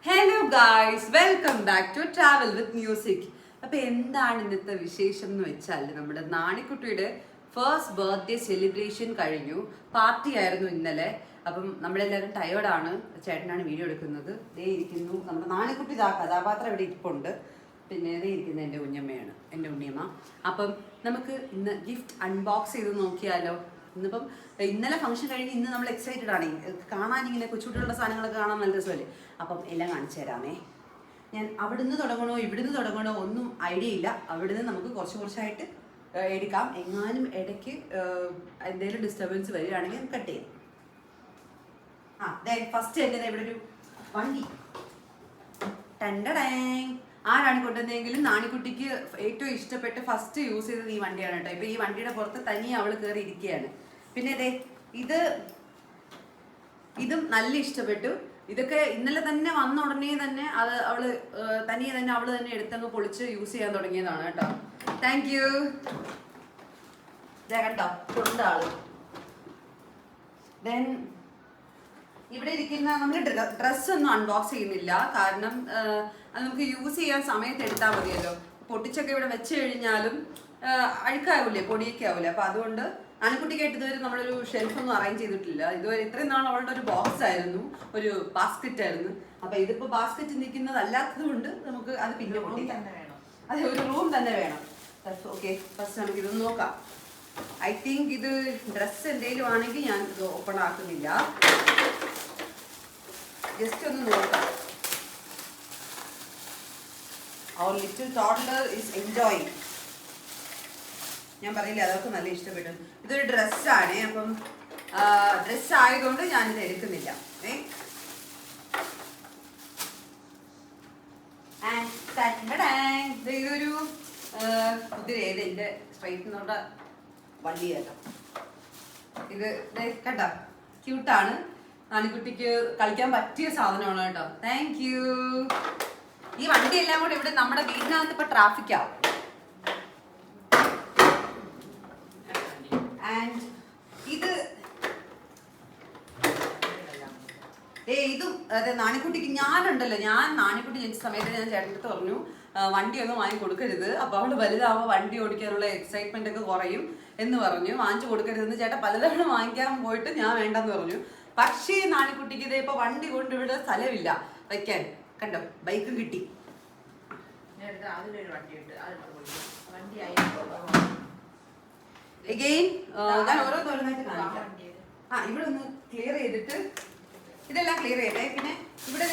Hello guys, welcome back to travel with music. അപ്പൊ എന്താണ് ഇന്നത്തെ വിശേഷം എന്ന് വെച്ചാൽ നമ്മുടെ നാണിക്കുട്ടിയുടെ ഫസ്റ്റ് ബർത്ത്ഡേ സെലിബ്രേഷൻ കഴിഞ്ഞു. പാർട്ടി ആയിരുന്നു ഇന്നലെ. അപ്പം നമ്മളെല്ലാവരും ടയേർഡാണ്. ചേട്ടനാണ് വീഡിയോ എടുക്കുന്നത്. ദേ ഇരിക്കുന്നു നമ്മുടെ നാണിക്കുട്ടി. കഥാപാത്രം ഇവിടെ ഇരിപ്പുണ്ട്. പിന്നെ ദേ ഇരിക്കുന്നത് എൻ്റെ കുഞ്ഞമ്മയാണ്, എൻ്റെ ഉണ്ണിയമ്മ. അപ്പം നമുക്ക് ഇന്ന് ഗിഫ്റ്റ് അൺബോക്സ് ചെയ്ത് നോക്കിയാലോ. ഇന്നിപ്പം ഇന്നലെ ഫംഗ്ഷൻ കഴിഞ്ഞ് ഇന്ന് നമ്മൾ എക്സൈറ്റഡ് ആണ്. കാണാനിങ്ങനെ കൊച്ചുകുട്ടികളുടെ സാധനങ്ങളൊക്കെ കാണാൻ നല്ല രസമല്ലേ. അപ്പം എല്ലാം കാണിച്ചു തരാമേ. ഞാൻ അവിടുന്ന് തുടങ്ങണോ ഇവിടുന്ന് തുടങ്ങണോ ഒന്നും ഐഡിയ ഇല്ല. അവിടുന്ന് നമുക്ക് കുറച്ചായിട്ട് എടുക്കാം. എങ്ങാനും ഇടയ്ക്ക് എന്തെങ്കിലും ഡിസ്റ്റർബൻസ് വരികയാണെങ്കിൽ കട്ട് ചെയ്യാം. ഫസ്റ്റ് തന്നെ ഇവിടെ ഒരു വണ്ടി. ആരാണ് കൊണ്ടുവന്നെങ്കിലും നാണിക്കുട്ടിക്ക് ഏറ്റവും ഇഷ്ടപ്പെട്ട് ഫസ്റ്റ് യൂസ് ചെയ്തത് ഈ വണ്ടിയാണ് കേട്ടോ. ഇപ്പൊ ഈ വണ്ടിയുടെ പുറത്ത് തനിയെ അവള് കയറി ഇരിക്കുകയാണ്. പിന്നെ അതെ ഇതും നല്ല ഇഷ്ടപ്പെട്ടു. ഇതൊക്കെ ഇന്നലെ തന്നെ വന്ന ഉടനെ തന്നെ അത് അവള് തനിയെ തന്നെ അവള് തന്നെ എടുത്തങ്ങ് പൊളിച്ച് യൂസ് ചെയ്യാൻ തുടങ്ങിയതാണ് കേട്ടോ. Thank you. കേട്ടോ കൊണ്ടാള്. ദെൻ ഇവിടെ ഇരിക്കുന്ന നമ്മൾ ഡ്രസ്സ് ഒന്നും അൺബോക്സ് ചെയ്യുന്നില്ല. കാരണം അത് നമുക്ക് യൂസ് ചെയ്യാൻ സമയത്ത് എടുത്താൽ മതിയല്ലോ. പൊട്ടിച്ചൊക്കെ ഇവിടെ വെച്ച് കഴിഞ്ഞാലും അഴുക്കാവില്ലേ, പൊടിയൊക്കെ ആവില്ലേ. അപ്പൊ അതുകൊണ്ട് ആനക്കുട്ടിക്കായിട്ട് ഇതുവരെ നമ്മളൊരു ഷെൽഫൊന്നും അറേഞ്ച് ചെയ്തിട്ടില്ല. ഇതുവരെ ഇത്രയും നാൾ അവളുടെ ഒരു ബോക്സ് ആയിരുന്നു, ഒരു ബാസ്ക്കറ്റ് ആയിരുന്നു. അപ്പൊ ഇതിപ്പോ ബാസ്ക്കറ്റ് നിൽക്കുന്നത് അല്ലാത്തത് കൊണ്ട് നമുക്ക് അത് പിന്നെ അതെ, ഒരു റൂം തന്നെ വേണം. ഓക്കെ, ഫസ്റ്റ് നമുക്ക് ഇതൊന്ന് നോക്കാം. ഐ തിങ്ക് ഇത് ഡ്രസ്സ് എന്തെങ്കിലും ആണെങ്കിൽ ഞാൻ ഇത് ഓപ്പൺ ആക്കുന്നില്ല. ജസ്റ്റ് ഒന്ന് നോക്കാം. അവർ ലിറ്റിൽ ടോഡ്ലർ ഈസ് എൻജോയിങ്. ഞാൻ പറയില്ല, അതൊക്കെ നല്ല ഇഷ്ടപ്പെട്ടു. ഇതൊരു ഡ്രസ്സാണ്. അപ്പം ഡ്രസ്സ് ആയതുകൊണ്ട് ഞാനിത് എടുക്കുന്നില്ല. ഇതൊരു കുതിര. ഇത് എൻ്റെ സ്ട്രൈറ്റിനോட വണ്ടിയാട്ടോ. ഇത് കേട്ടോ, ക്യൂട്ടാണ്. നാണിക്കുട്ടിക്ക് കളിക്കാൻ പറ്റിയ സാധനമാണ് കേട്ടോ. Thank you. ഈ വണ്ടി എല്ലാം കൂടെ ഇവിടെ നമ്മുടെ വീടിനകത്ത് ഇപ്പൊ ട്രാഫിക് ആവും. ആൻഡ് ഇതും അതെ നാണിക്കുട്ടിക്ക് ഞാനുണ്ടല്ലോ. നാണിക്കുട്ടി ജനിച്ച സമയത്ത് ഞാൻ ചേട്ടൻ്റെ അടുത്ത് പറഞ്ഞു വണ്ടിയൊന്നും വാങ്ങി കൊടുക്കരുത്. അപ്പൊ അവള് വലുതാവുമ്പോൾ വണ്ടി ഓടിക്കാനുള്ള എക്സൈറ്റ്മെന്റ് ഒക്കെ കുറയും എന്ന് പറഞ്ഞു. വാങ്ങിച്ചു കൊടുക്കരുതെന്ന് ചേട്ടൻ പലതവണ വാങ്ങിക്കാൻ പോയിട്ട് ഞാൻ വേണ്ടെന്ന് പറഞ്ഞു. പക്ഷേ നാണിക്കുട്ടിക്ക് ഇതേ ഇപ്പൊ വണ്ടി കൊണ്ട് ഇവിടെ സ്ഥലമില്ല വയ്ക്കാൻ. കണ്ടോ, ബൈക്കും കിട്ടി. എഗെയിൻ ഞാൻ ഓരോന്നോരോന്നായിട്ട് കാണിക്കാം. ഇവിടെ ഒന്ന് ക്ലിയർ ചെയ്തിട്ട് ഇതെല്ലാം ക്ലിയർ ചെയ്യട്ടെ. പിന്നെ ഇവിടെ